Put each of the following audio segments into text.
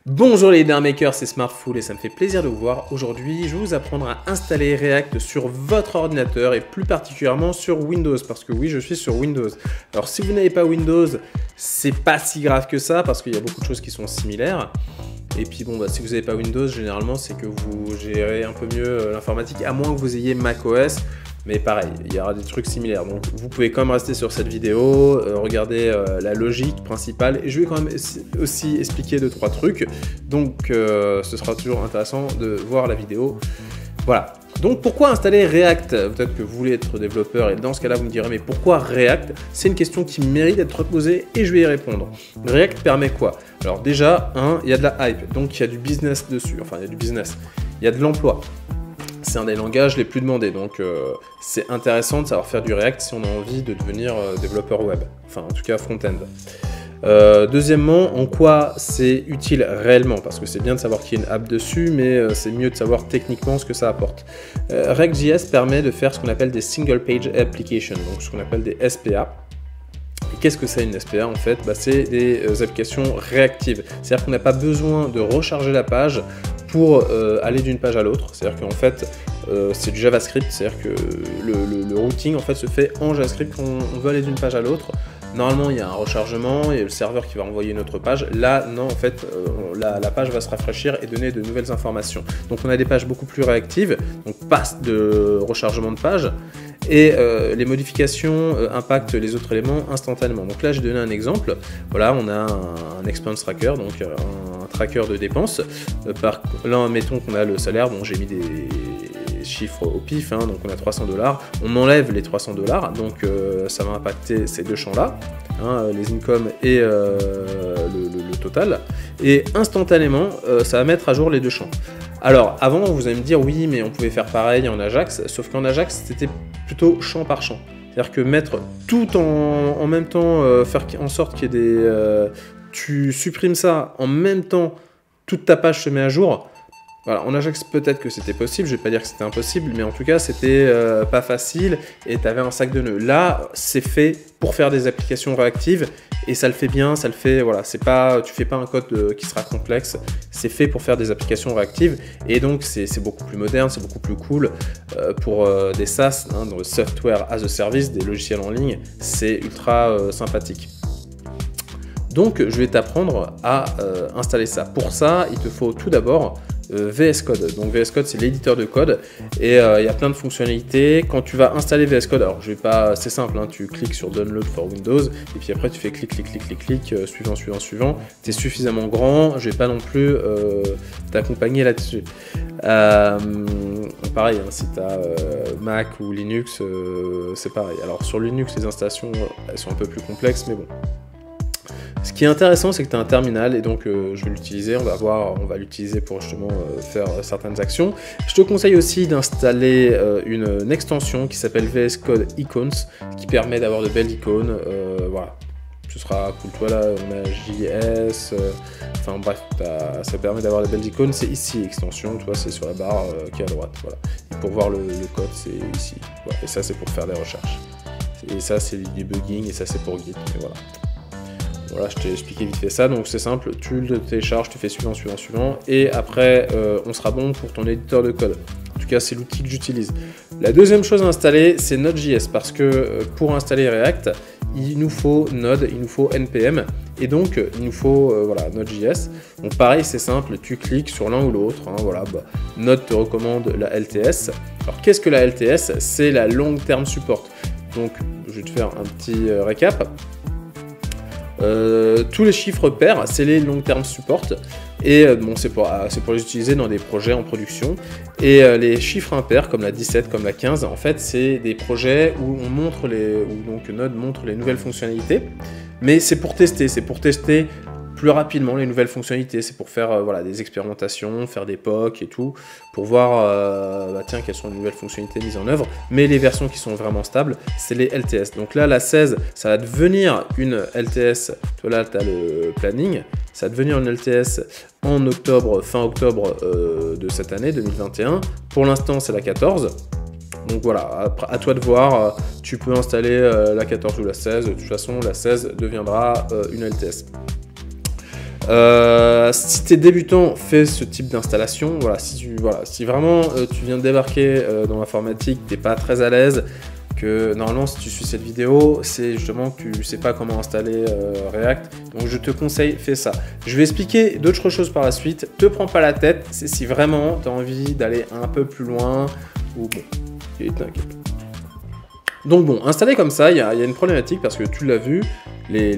Bonjour les leadermakers, c'est Smartful et ça me fait plaisir de vous voir. Aujourd'hui, je vais vous apprendre à installer React sur votre ordinateur et plus particulièrement sur Windows, parce que oui, je suis sur Windows. Alors si vous n'avez pas Windows, c'est pas si grave que ça, parce qu'il y a beaucoup de choses qui sont similaires. Et puis bon, si vous n'avez pas Windows, généralement c'est que vous gérez un peu mieux l'informatique, à moins que vous ayez macOS. Mais pareil, il y aura des trucs similaires. Donc vous pouvez quand même rester sur cette vidéo, regarder la logique principale. Et je vais quand même aussi expliquer 2-3 trucs. Donc ce sera toujours intéressant de voir la vidéo. Voilà. Donc pourquoi installer React? Peut-être que vous voulez être développeur et dans ce cas-là vous me direz mais pourquoi React? C'est une question qui mérite d'être posée et je vais y répondre. React permet quoi? Alors déjà, il y a de la hype, donc il y a du business dessus. Enfin, il y a du business. Il y a de l'emploi. C'est un des langages les plus demandés, donc c'est intéressant de savoir faire du React si on a envie de devenir développeur web, enfin en tout cas front-end. Deuxièmement, en quoi c'est utile réellement? Parce que c'est bien de savoir qu'il y a une app dessus, mais c'est mieux de savoir techniquement ce que ça apporte. React.js permet de faire ce qu'on appelle des Single Page Applications, donc ce qu'on appelle des SPA. Et qu'est-ce que c'est une SPA en fait? C'est des applications réactives, c'est-à-dire qu'on n'a pas besoin de recharger la page pour aller d'une page à l'autre, c'est-à-dire qu'en fait c'est du JavaScript, c'est-à-dire que le routing en fait se fait en JavaScript quand on veut aller d'une page à l'autre. Normalement il y a un rechargement, il y a le serveur qui va envoyer une autre page, là non en fait la page va se rafraîchir et donner de nouvelles informations. Donc on a des pages beaucoup plus réactives, donc pas de rechargement de page, et les modifications impactent les autres éléments instantanément. Donc là j'ai donné un exemple, voilà on a un expense tracker, donc un tracker de dépenses. Là mettons qu'on a le salaire, bon j'ai mis des chiffres au pif, donc on a $300, on enlève les $300, donc ça va impacter ces deux champs là, les incomes et le total, et instantanément ça va mettre à jour les deux champs. Alors avant vous allez me dire oui mais on pouvait faire pareil en Ajax, sauf qu'en Ajax c'était plutôt champ par champ, c'est-à-dire que mettre tout en même temps, faire en sorte qu'il y ait des... tu supprimes ça en même temps, toute ta page se met à jour. Voilà, en Ajax peut-être que c'était possible, je vais pas dire que c'était impossible, mais en tout cas c'était pas facile et tu avais un sac de nœuds. Là c'est fait pour faire des applications réactives et ça le fait bien, ça le fait, voilà, c'est pas, tu fais pas un code qui sera complexe, c'est fait pour faire des applications réactives et donc c'est beaucoup plus moderne, c'est beaucoup plus cool pour des SaaS, dans le Software as a Service, des logiciels en ligne, c'est ultra sympathique. Donc je vais t'apprendre à installer ça. Pour ça, il te faut tout d'abord VS Code. Donc VS Code c'est l'éditeur de code et il y a plein de fonctionnalités. Quand tu vas installer VS Code, alors je vais pas, c'est simple, tu cliques sur Download for Windows et puis après tu fais clic, suivant. Tu es suffisamment grand, je vais pas non plus t'accompagner là-dessus. Pareil, si tu as Mac ou Linux, c'est pareil. Alors sur Linux les installations elles sont un peu plus complexes, mais bon. Ce qui est intéressant, c'est que tu as un terminal et donc je vais l'utiliser, on va l'utiliser pour justement faire certaines actions. Je te conseille aussi d'installer une extension qui s'appelle VS Code Icons, qui permet d'avoir de belles icônes, voilà. Ce sera cool, toi là on a JS, enfin bref, ça permet d'avoir de belles icônes, c'est ici extension, toi c'est sur la barre qui est à droite, voilà. Et pour voir le code c'est ici, voilà. Et ça c'est pour faire des recherches. Et ça c'est du debugging et ça c'est pour Git, et voilà. Voilà, je t'ai expliqué vite fait ça, donc c'est simple, tu le télécharges, tu fais suivant, et après on sera bon pour ton éditeur de code. En tout cas, c'est l'outil que j'utilise. La deuxième chose à installer, c'est Node.js, parce que pour installer React, il nous faut Node, il nous faut NPM, et donc il nous faut Node.js. Donc pareil, c'est simple, tu cliques sur l'un ou l'autre, Node te recommande la LTS. Alors qu'est-ce que la LTS? C'est la Long Term Support. Donc je vais te faire un petit récap. Tous les chiffres pairs, c'est les long term support et c'est pour les utiliser dans des projets en production, et les chiffres impairs comme la 17, comme la 15, en fait c'est des projets où on montre donc Node montre les nouvelles fonctionnalités, mais c'est pour tester plus rapidement les nouvelles fonctionnalités, c'est pour faire des expérimentations, faire des POC et tout, pour voir quelles sont les nouvelles fonctionnalités mises en œuvre, mais les versions qui sont vraiment stables, c'est les LTS. Donc là, la 16, ça va devenir une LTS, toi là, tu as le planning, ça va devenir une LTS en octobre, fin octobre de cette année, 2021, pour l'instant c'est la 14, donc voilà, à toi de voir, tu peux installer la 14 ou la 16, de toute façon la 16 deviendra une LTS. Si tu es débutant, fais ce type d'installation. Voilà, si vraiment tu viens de débarquer dans l'informatique, tu n'es pas très à l'aise, que normalement si tu suis cette vidéo, c'est justement que tu ne sais pas comment installer React. Donc je te conseille, fais ça. Je vais expliquer d'autres choses par la suite. Te prends pas la tête, c'est si vraiment tu as envie d'aller un peu plus loin ou bon, t'inquiète. Donc bon, installer comme ça, il y a une problématique parce que tu l'as vu, les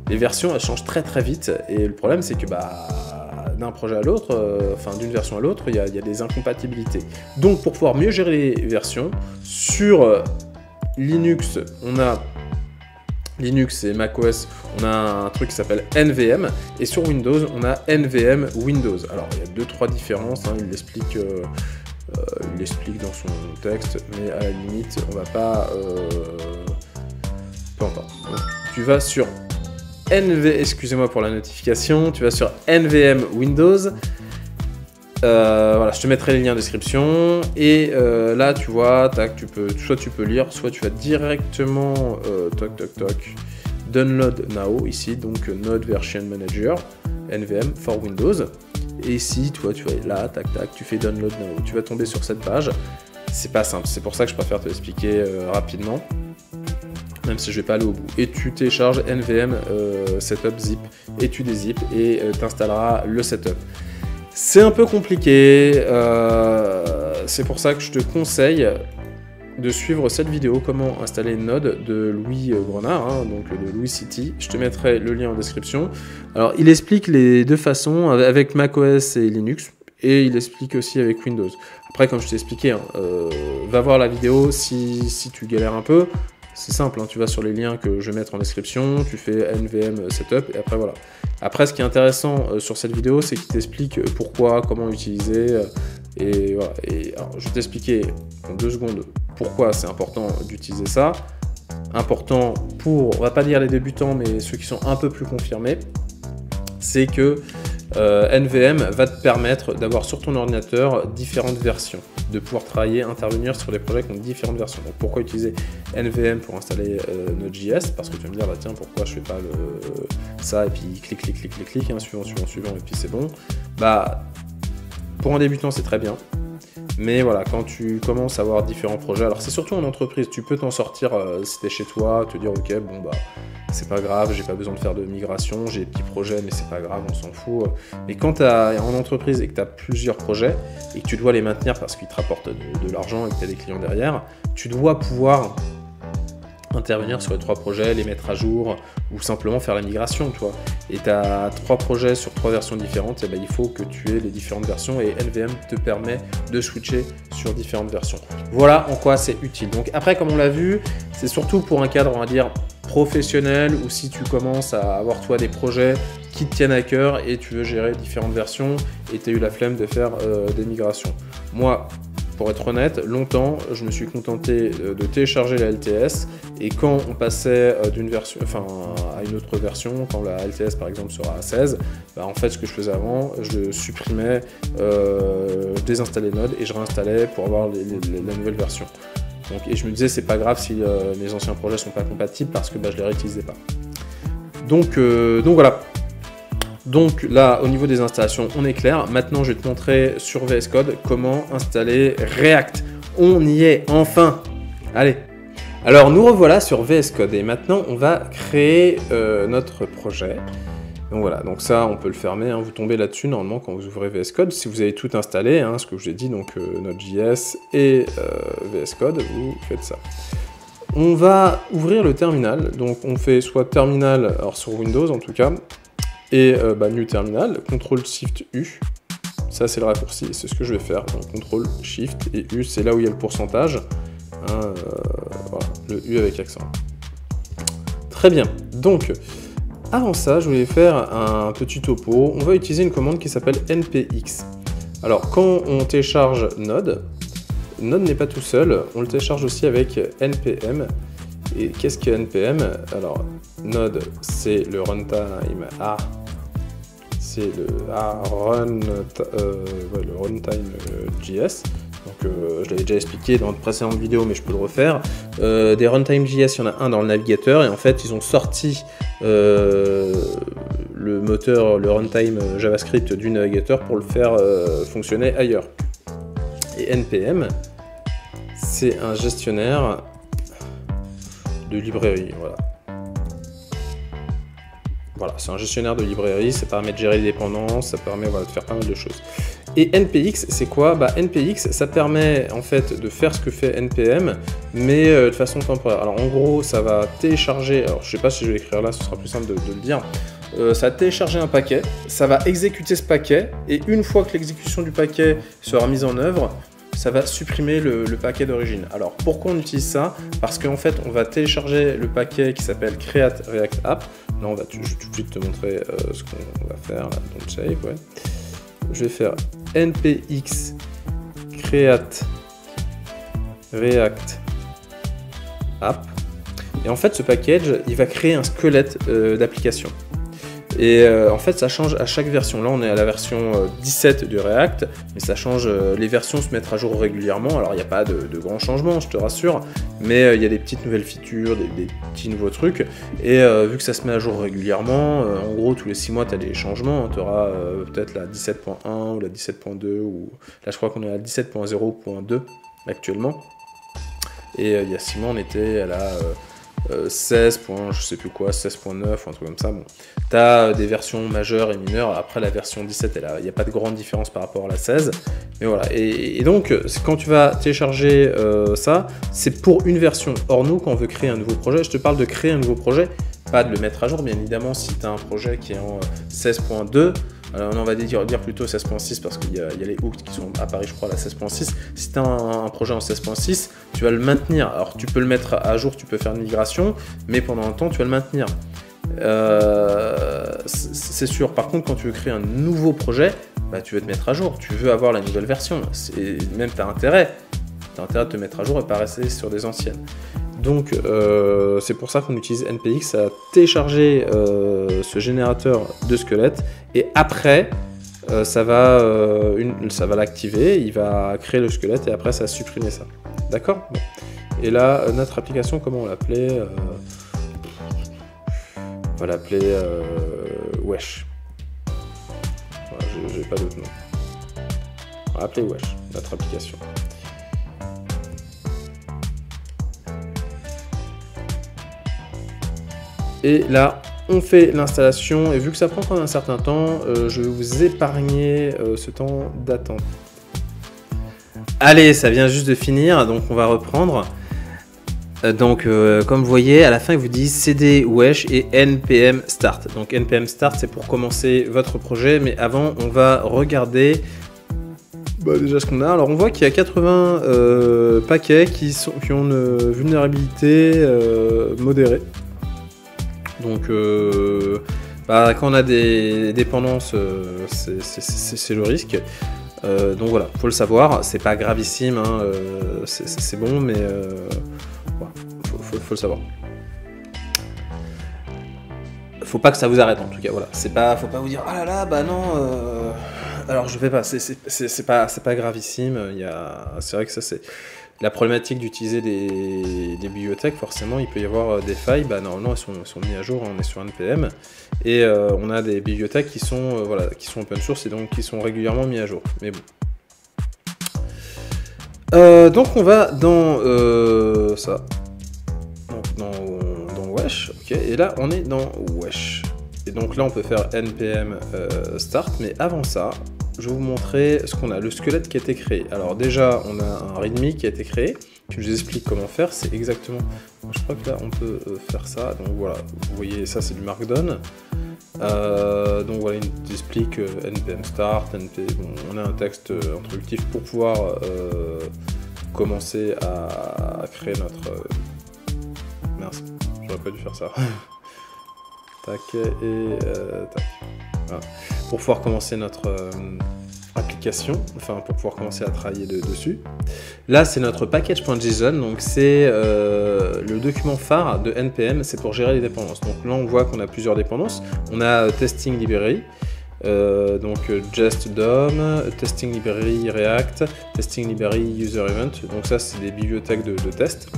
versions elles changent très très vite et le problème c'est que d'un projet à l'autre, d'une version à l'autre, il y a des incompatibilités. Donc pour pouvoir mieux gérer les versions, sur Linux, on a Linux et macOS, on a un truc qui s'appelle NVM, et sur Windows, on a NVM Windows. Alors il y a 2-3 différences, hein, il l'explique dans son texte, mais à la limite, on va pas... peu importe. Donc, tu vas sur excusez-moi pour la notification, tu vas sur NVM Windows, voilà, je te mettrai les liens en description, et là tu vois, tac, soit tu peux lire, soit tu vas directement, download now, ici, donc Node Version Manager, NVM for Windows, et ici, tu vas là, tac, tac, tu fais download now, tu vas tomber sur cette page, c'est pas simple, c'est pour ça que je préfère te l'expliquer rapidement, même si je vais pas aller au bout. Et tu télécharges NVM Setup Zip, et tu dézippes, et t'installeras le setup. C'est un peu compliqué, c'est pour ça que je te conseille de suivre cette vidéo, comment installer Node de Louis Grenard, hein, donc de Louis City. Je te mettrai le lien en description. Alors, il explique les deux façons, avec macOS et Linux, et il explique aussi avec Windows. Après, comme je t'ai expliqué, hein, va voir la vidéo si tu galères un peu. C'est simple, hein, tu vas sur les liens que je vais mettre en description, tu fais NVM Setup, et après voilà. Après, ce qui est intéressant sur cette vidéo, c'est qu'il t'explique pourquoi, comment utiliser, et voilà. Et alors, je vais t'expliquer en 2 secondes pourquoi c'est important d'utiliser ça. Important pour, on va pas dire les débutants, mais ceux qui sont un peu plus confirmés, c'est que NVM va te permettre d'avoir sur ton ordinateur différentes versions, de pouvoir travailler, intervenir sur des projets qui ont différentes versions. Donc pourquoi utiliser NVM pour installer Node.js? Parce que tu vas me dire, bah tiens, pourquoi je fais pas ça, et puis clic, hein, suivant, et puis c'est bon. Bah, pour un débutant, c'est très bien. Mais voilà, quand tu commences à avoir différents projets, alors c'est surtout en entreprise, tu peux t'en sortir si t'es chez toi, te dire ok, bon bah c'est pas grave, j'ai pas besoin de faire de migration, j'ai des petits projets mais c'est pas grave, on s'en fout. Mais quand tu es en entreprise et que tu as plusieurs projets et que tu dois les maintenir parce qu'ils te rapportent de l'argent et que tu as des clients derrière, tu dois pouvoir intervenir sur les 3 projets, les mettre à jour ou simplement faire la migration, tu vois. Et tu as 3 projets sur 3 versions différentes, et ben, il faut que tu aies les différentes versions et NVM te permet de switcher sur différentes versions. Voilà en quoi c'est utile. Donc après, comme on l'a vu, c'est surtout pour un cadre, on va dire, professionnel, ou si tu commences à avoir toi des projets qui te tiennent à cœur et tu veux gérer différentes versions et tu as eu la flemme de faire des migrations. Moi, pour être honnête, longtemps, je me suis contenté de télécharger la LTS, et quand on passait d'une version, à une autre version, quand la LTS par exemple sera à 16, bah, en fait ce que je faisais avant, je supprimais, je désinstallais Node et je réinstallais pour avoir la nouvelle version. Donc, et je me disais, c'est pas grave si mes anciens projets sont pas compatibles parce que bah, je les réutilisais pas. Donc voilà. Donc là, au niveau des installations, on est clair. Maintenant, je vais te montrer sur VS Code comment installer React. On y est, enfin. Allez. Alors, nous revoilà sur VS Code et maintenant, on va créer notre projet. Donc voilà, donc ça, on peut le fermer. Hein. Vous tombez là-dessus, normalement, quand vous ouvrez VS Code. Si vous avez tout installé, hein, ce que je vous ai dit, donc Node.js et VS Code, vous faites ça. On va ouvrir le terminal. Donc, on fait soit terminal, alors sur Windows en tout cas, et New Terminal, CTRL-SHIFT-U, ça c'est le raccourci, c'est ce que je vais faire, donc CTRL-SHIFT et U, c'est là où il y a le pourcentage, hein, voilà, le U avec accent. Très bien, donc avant ça, je voulais faire un petit topo, on va utiliser une commande qui s'appelle npx. Alors quand on télécharge Node n'est pas tout seul, on le télécharge aussi avec npm. Et qu'est-ce que npm? Alors, Node, c'est le runtime A, c'est le runtime JS. Donc, je l'avais déjà expliqué dans une précédente vidéo, mais je peux le refaire. Des runtime JS, il y en a un dans le navigateur, et en fait, ils ont sorti le moteur, le runtime JavaScript du navigateur pour le faire fonctionner ailleurs. Et NPM, c'est un gestionnaire de librairie, voilà. Voilà, c'est un gestionnaire de librairie, ça permet de gérer les dépendances, ça permet voilà, de faire pas mal de choses. Et NPX, c'est quoi? Bah, NPX, ça permet en fait de faire ce que fait NPM, mais de façon temporaire. Alors en gros, ça va télécharger, alors je sais pas si je vais l'écrire là, ce sera plus simple de le dire. Ça va télécharger un paquet, ça va exécuter ce paquet, et une fois que l'exécution du paquet sera mise en œuvre, ça va supprimer le paquet d'origine. Alors pourquoi on utilise ça? Parce qu'en fait on va télécharger le paquet qui s'appelle create react app. Là je vais tout de suite te montrer ce qu'on va faire, là, don't save, ouais. Je vais faire npx create react app. Et en fait ce package il va créer un squelette d'application. Et en fait ça change à chaque version. Là on est à la version 17 de React, mais ça change, les versions se mettent à jour régulièrement. Alors il n'y a pas de grands changements, je te rassure, mais il y a des petites nouvelles features, des petits nouveaux trucs. Et vu que ça se met à jour régulièrement, en gros tous les 6 mois tu as des changements. Tu auras peut-être la 17.1 ou la 17.2, ou là je crois qu'on est à la 17.0.2 actuellement. Et il y a 6 mois on était à la 16. Je sais plus quoi, 16.9 ou un truc comme ça. Bon, tu as des versions majeures et mineures. Après la version 17, il n'y a pas de grande différence par rapport à la 16. Mais voilà. Et donc, quand tu vas télécharger ça, c'est pour une version. Or, nous, quand on veut créer un nouveau projet, je te parle de créer un nouveau projet, pas de le mettre à jour, bien évidemment. Si tu as un projet qui est en 16.2, alors on va dire plutôt 16.6 parce qu'il y a les hooks qui sont à Paris, je crois, à la 16.6. Si tu as un projet en 16.6, tu vas le maintenir. Alors tu peux le mettre à jour, tu peux faire une migration, mais pendant un temps, tu vas le maintenir. C'est sûr. Par contre, quand tu veux créer un nouveau projet, bah, tu veux te mettre à jour. Tu veux avoir la nouvelle version. Même tu as intérêt de te mettre à jour et pas rester sur des anciennes. Donc c'est pour ça qu'on utilise NPX à télécharger ce générateur de squelette, et après ça va l'activer, il va créer le squelette et après ça va supprimer ça. D'accord? Bon. Et là notre application, comment on l'appelait? On va l'appeler Wesh. Voilà, j'ai pas d'autre nom. On va l'appeler Wesh, notre application. Et là, on fait l'installation, et vu que ça prend quand même un certain temps, je vais vous épargner ce temps d'attente. Allez, ça vient juste de finir, donc on va reprendre. Comme vous voyez, à la fin, ils vous disent cd wesh et npm start. Donc npm start, c'est pour commencer votre projet, mais avant, on va regarder déjà ce qu'on a. Alors on voit qu'il y a 80 paquets qui ont une vulnérabilité modérée. Donc quand on a des dépendances, c'est le risque. Donc voilà, faut le savoir, c'est pas gravissime, hein, c'est bon, mais voilà, faut le savoir. Faut pas que ça vous arrête en tout cas, voilà. Faut pas vous dire ah là là, bah non, alors je fais pas, c'est pas gravissime. C'est vrai que ça c'est la problématique d'utiliser des bibliothèques. Forcément il peut y avoir des failles, bah normalement elles sont mises à jour, on est sur NPM, et on a des bibliothèques qui sont open source et donc qui sont régulièrement mises à jour, mais bon. Donc on va dans ça, donc dans Wesh, ok, et là on est dans Wesh, et donc là on peut faire npm start, mais avant ça je vais vous montrer ce qu'on a, le squelette qui a été créé. Alors déjà on a un readme qui a été créé, puis je vous explique comment faire. C'est exactement, je crois que là on peut faire ça, donc voilà, vous voyez ça c'est du markdown. Donc voilà, il nous explique npm start, bon, on a un texte introductif pour pouvoir commencer à créer notre... mince, j'aurais pas dû faire ça. Tac, et tac. Voilà. Pour pouvoir commencer notre application, enfin pour pouvoir commencer à travailler dessus. Là c'est notre package.json, donc c'est le document phare de NPM, c'est pour gérer les dépendances. Donc là on voit qu'on a plusieurs dépendances. On a testing library, donc just DOM, testing library React, testing library user event, donc ça c'est des bibliothèques de test.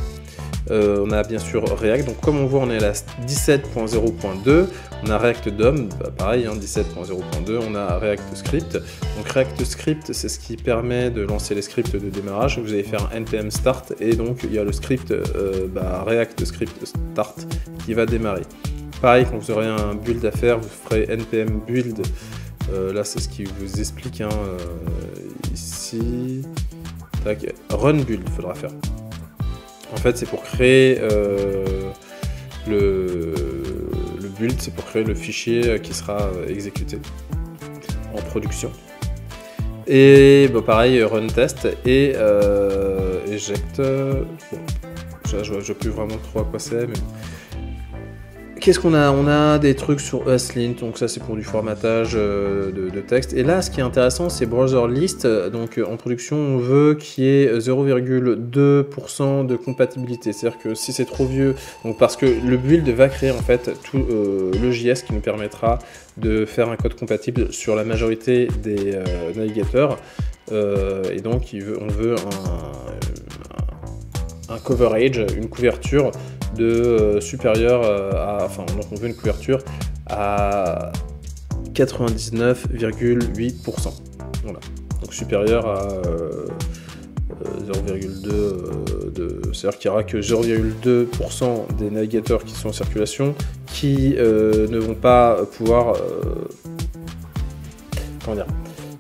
On a bien sûr React, donc comme on voit on est à la 17.0.2, on a React DOM, bah pareil, hein, 17.0.2, on a React Script. Donc React Script, c'est ce qui permet de lancer les scripts de démarrage. Vous allez faire un npm start et donc il y a le script React Script Start qui va démarrer. Pareil, quand vous aurez un build à faire, vous ferez npm build. Là, c'est ce qui vous explique hein, ici. Tac, run build, il faudra faire. En fait, c'est pour créer le build, c'est pour créer le fichier qui sera exécuté en production. Et bah, pareil, run test et eject. Bon, je ne sais plus vraiment trop à quoi c'est, mais qu'est-ce qu'on a? On a des trucs sur uslint, donc ça c'est pour du formatage de texte. Et là, ce qui est intéressant, c'est browser list. Donc en production, on veut qu'il y ait 0,2% de compatibilité. C'est-à-dire que si c'est trop vieux, donc parce que le build va créer en fait tout le JS qui nous permettra de faire un code compatible sur la majorité des navigateurs. Et donc on veut un coverage, une couverture de supérieur à, enfin donc on veut une couverture à 99,8%. Voilà, donc supérieur à 0,2, c'est-à-dire qu'il n'y aura que 0,2% des navigateurs qui sont en circulation qui ne vont pas pouvoir comment dire,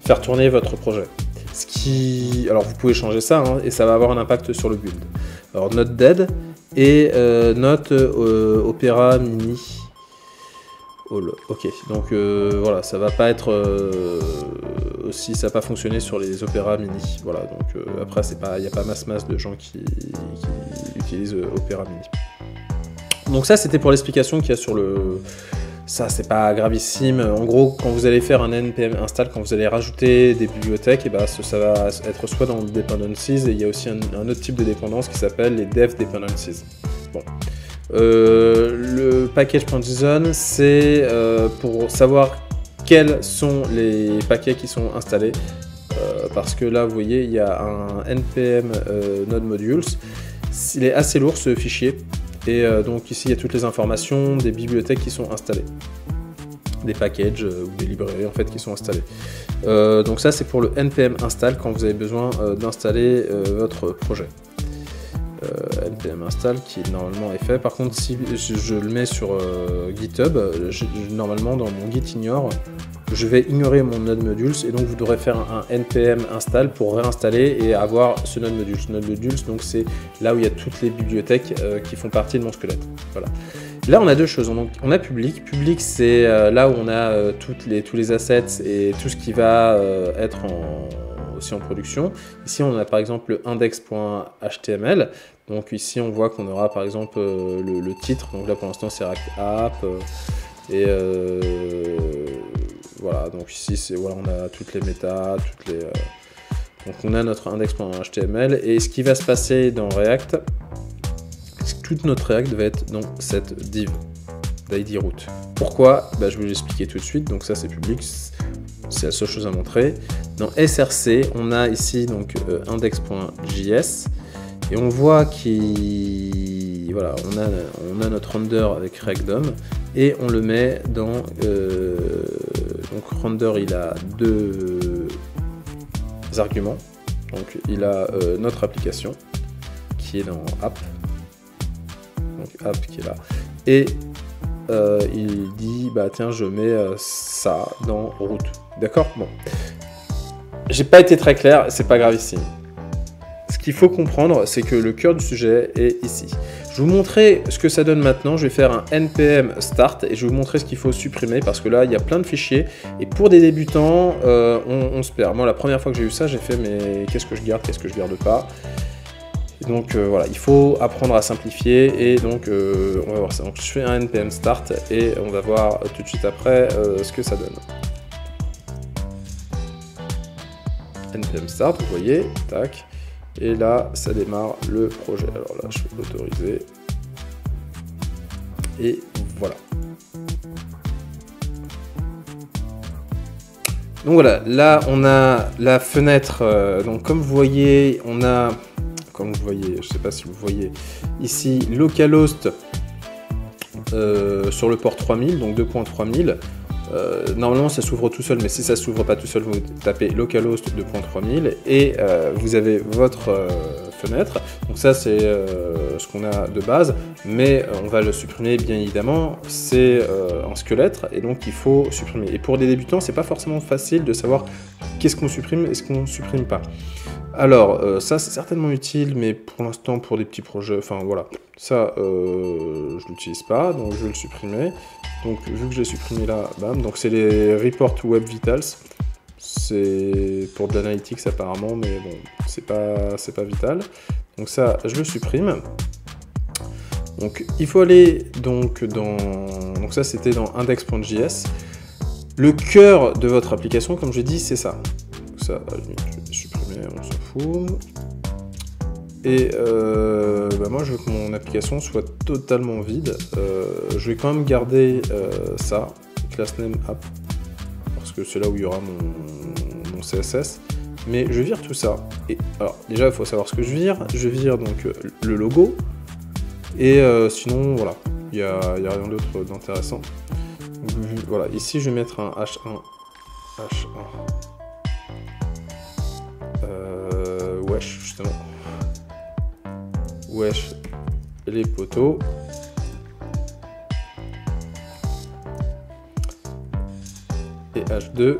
faire tourner votre projet. Ce qui, alors vous pouvez changer ça hein, et ça va avoir un impact sur le build. Alors not dead et not Opera Mini. Ok, donc voilà, ça va pas être aussi, ça va pas fonctionner sur les Opera Mini. Voilà, donc après c'est pas, il n'y a pas masse de gens qui utilisent Opera Mini. Donc ça c'était pour l'explication qu'il y a sur le. Ça, c'est pas gravissime. En gros, quand vous allez faire un npm install, quand vous allez rajouter des bibliothèques, et bah, ça va être soit dans dependencies, et il y a aussi un autre type de dépendance qui s'appelle les dev dependencies. Bon. Le package.json, c'est pour savoir quels sont les paquets qui sont installés. Parce que là, vous voyez, il y a un npm node modules. Il est assez lourd ce fichier. Et donc ici il y a toutes les informations des bibliothèques qui sont installées, des packages ou des librairies en fait qui sont installées. Donc ça c'est pour le npm install quand vous avez besoin d'installer votre projet. Npm install qui normalement est fait. Par contre si je le mets sur GitHub, normalement dans mon git ignore, je vais ignorer mon node modules et donc vous devrez faire un npm install pour réinstaller et avoir ce node modules. Node modules, donc c'est là où il y a toutes les bibliothèques qui font partie de mon squelette. Voilà. Là on a deux choses. Donc, on a public. Public c'est là où on a tous les assets et tout ce qui va être aussi en production. Ici on a par exemple le index.html. Donc ici on voit qu'on aura par exemple le titre. Donc là pour l'instant c'est React App et voilà, donc ici c'est voilà, on a toutes les méta, donc on a notre index.html et ce qui va se passer dans React, toute notre React va être dans cette div d'id root. Pourquoi? Bah, je vais vous l'expliquer tout de suite. Donc ça c'est public, c'est la seule chose à montrer. Dans src, on a ici donc index.js et on voit qu'il voilà, on a notre render avec React DOM et on le met dans donc render, il a deux arguments. Donc il a notre application qui est dans app, donc app qui est là, et il dit bah tiens je mets ça dans root. D'accord, bon, j'ai pas été très clair, c'est pas grave ici. Ce qu'il faut comprendre, c'est que le cœur du sujet est ici. Je vais vous montrer ce que ça donne maintenant. Je vais faire un npm start et je vais vous montrer ce qu'il faut supprimer parce que là, il y a plein de fichiers. Et pour des débutants, on se perd. Moi, la première fois que j'ai eu ça, j'ai fait mais qu'est-ce que je garde, qu'est-ce que je garde pas. Et donc voilà, il faut apprendre à simplifier et donc on va voir ça. Donc je fais un npm start et on va voir tout de suite après ce que ça donne. npm start, vous voyez, tac. Et là, ça démarre le projet. Alors là, je peux autoriser. Et voilà. Donc voilà, là, on a la fenêtre. Donc comme vous voyez, on a comme vous voyez, je ne sais pas si vous voyez ici, localhost sur le port 3000, donc 2.3000. Normalement ça s'ouvre tout seul, mais si ça s'ouvre pas tout seul, vous tapez localhost 2.3000 et vous avez votre fenêtre. Donc ça c'est ce qu'on a de base, mais on va le supprimer bien évidemment. C'est un squelette et donc il faut supprimer. Et pour des débutants, c'est pas forcément facile de savoir qu'est-ce qu'on supprime et ce qu'on supprime pas. Alors ça c'est certainement utile, mais pour l'instant pour des petits projets, enfin voilà, ça je l'utilise pas, donc je vais le supprimer. Donc vu que je l'ai supprimé là, bam, donc c'est les reports web vitals, c'est pour de l'analytics apparemment, mais bon, c'est pas vital. Donc ça, je le supprime. Donc il faut aller donc dans, donc ça c'était dans index.js. Le cœur de votre application, comme j'ai dit, c'est ça. Donc ça, à la limite, je vais supprimer, on s'en fout. Et moi je veux que mon application soit totalement vide. Je vais quand même garder ça, class name app, parce que c'est là où il y aura mon CSS. Mais je vire tout ça. Et alors déjà il faut savoir ce que je vire. Je vire donc le logo. Et sinon voilà, il n'y a rien d'autre d'intéressant. Voilà, ici je vais mettre un H1. Wesh justement. Wesh les poteaux. Et H2.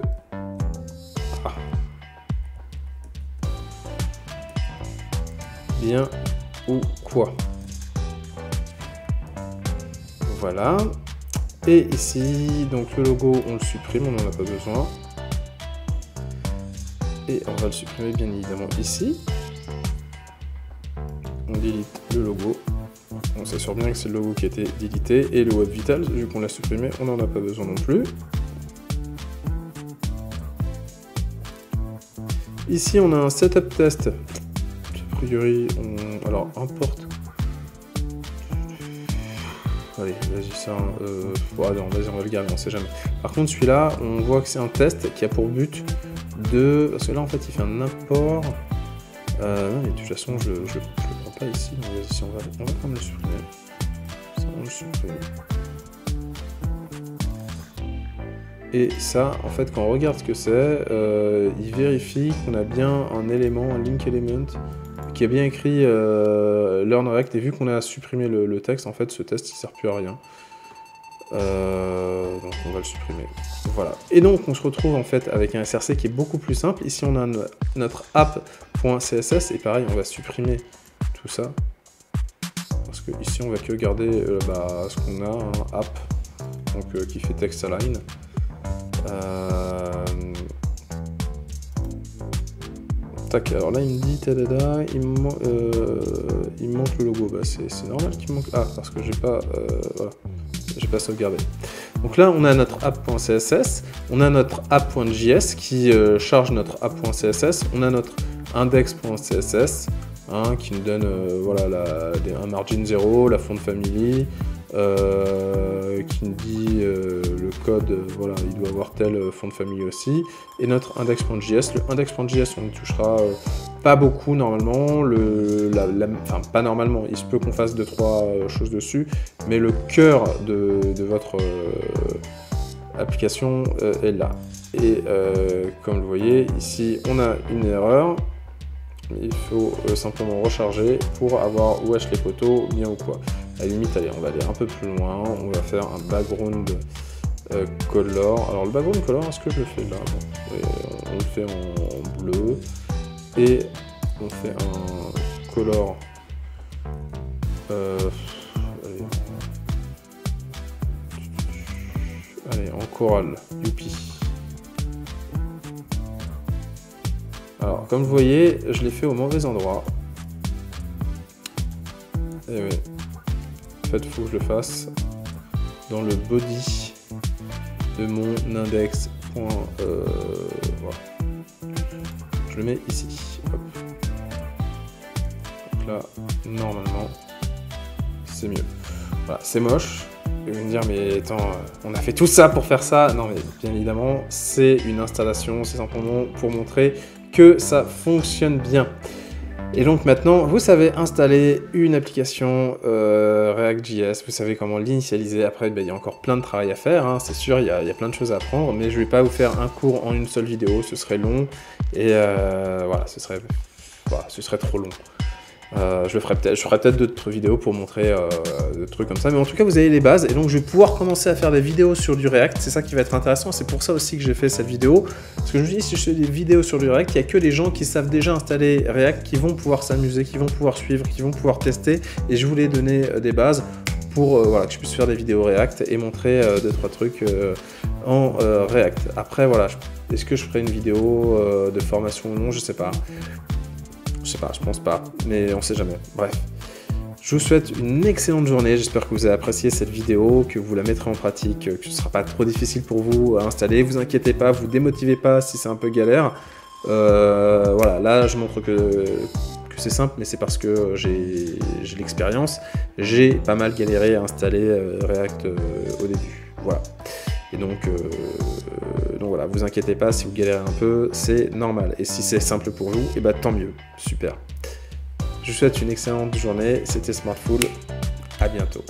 Ah. Bien ou quoi? Voilà. Et ici, donc le logo, on le supprime, on n'en a pas besoin. Et on va le supprimer bien évidemment ici. On delete le logo. On s'assure bien que c'est le logo qui a été délité. Et le web vital, vu qu'on l'a supprimé, on n'en a pas besoin non plus. Ici, on a un setup test. A priori, alors importe. Allez, vas-y, ça. Allez, vas-y, on va le garder, on sait jamais. Par contre, celui-là, on voit que c'est un test qui a pour but de. Parce que là, en fait, il fait un import. Non, mais de toute façon, je le prends pas ici. Donc, vas-y, si on va quand même le supprimer. Ça, on le supprime. Et ça, en fait, quand on regarde ce que c'est, il vérifie qu'on a bien un élément, un link element, qui a bien écrit Learn React. Et vu qu'on a supprimé le texte, en fait, ce test, il sert plus à rien. Donc, on va le supprimer. Voilà. Et donc, on se retrouve, en fait, avec un SRC qui est beaucoup plus simple. Ici, on a notre app.css. Et pareil, on va supprimer tout ça. Parce que ici, on va que garder ce qu'on a, un app, donc, qui fait text align. Tac, alors là il me dit tadada, il me manque le logo. Bah c'est normal qu'il manque. Ah, parce que j'ai pas voilà, j'ai pas sauvegardé. Donc là on a notre app.css, on a notre app.js qui charge notre app.css, on a notre index.css qui nous donne voilà un margin 0, la font family. Qui nous dit le code, voilà, il doit avoir tel fond de famille aussi, et notre index.js. Le index.js, on ne touchera pas beaucoup normalement, enfin pas normalement, il se peut qu'on fasse 2-3 choses dessus, mais le cœur de votre application est là. Et comme vous voyez, ici on a une erreur. Il faut simplement recharger pour avoir wesh les poteaux, bien ou quoi. À la limite, allez, on va aller un peu plus loin. On va faire un background color. Alors le background color, est-ce que je le fais là? On le fait en bleu. Et on fait un color. Allez, en coral. Youpi. Alors, comme vous voyez, je l'ai fait au mauvais endroit. Et oui. En fait, il faut que je le fasse dans le body de mon index. Voilà. Je le mets ici. Hop. Donc là, normalement, c'est mieux. Voilà, c'est moche. Vous allez me dire, mais attends, on a fait tout ça pour faire ça? Non, mais bien évidemment, c'est une installation. C'est simplement pour montrer que ça fonctionne bien. Et donc maintenant, vous savez installer une application React.js, vous savez comment l'initialiser. Après, il y a encore plein de travail à faire, hein, c'est sûr, il y a plein de choses à apprendre, mais je ne vais pas vous faire un cours en une seule vidéo, ce serait long, et voilà, ce serait trop long. Je ferai peut-être d'autres vidéos pour montrer des trucs comme ça, mais en tout cas vous avez les bases, et donc je vais pouvoir commencer à faire des vidéos sur du React, c'est ça qui va être intéressant, c'est pour ça aussi que j'ai fait cette vidéo, parce que je me dis si je fais des vidéos sur du React, il n'y a que les gens qui savent déjà installer React qui vont pouvoir s'amuser, qui vont pouvoir suivre, qui vont pouvoir tester, et je voulais donner des bases pour voilà, que je puisse faire des vidéos React et montrer 2-3 trucs en React. Après voilà, est-ce que je ferai une vidéo de formation ou non, je sais pas. Je sais pas, je pense pas, mais on sait jamais. Bref, je vous souhaite une excellente journée, j'espère que vous avez apprécié cette vidéo, que vous la mettrez en pratique, que ce ne sera pas trop difficile pour vous à installer, vous inquiétez pas, vous démotivez pas si c'est un peu galère. Voilà, là je montre que c'est simple, mais c'est parce que j'ai l'expérience, j'ai pas mal galéré à installer React au début, voilà. Et donc voilà, vous inquiétez pas si vous galérez un peu, c'est normal. Et si c'est simple pour vous, et bah tant mieux, super. Je vous souhaite une excellente journée, c'était Smartful, à bientôt.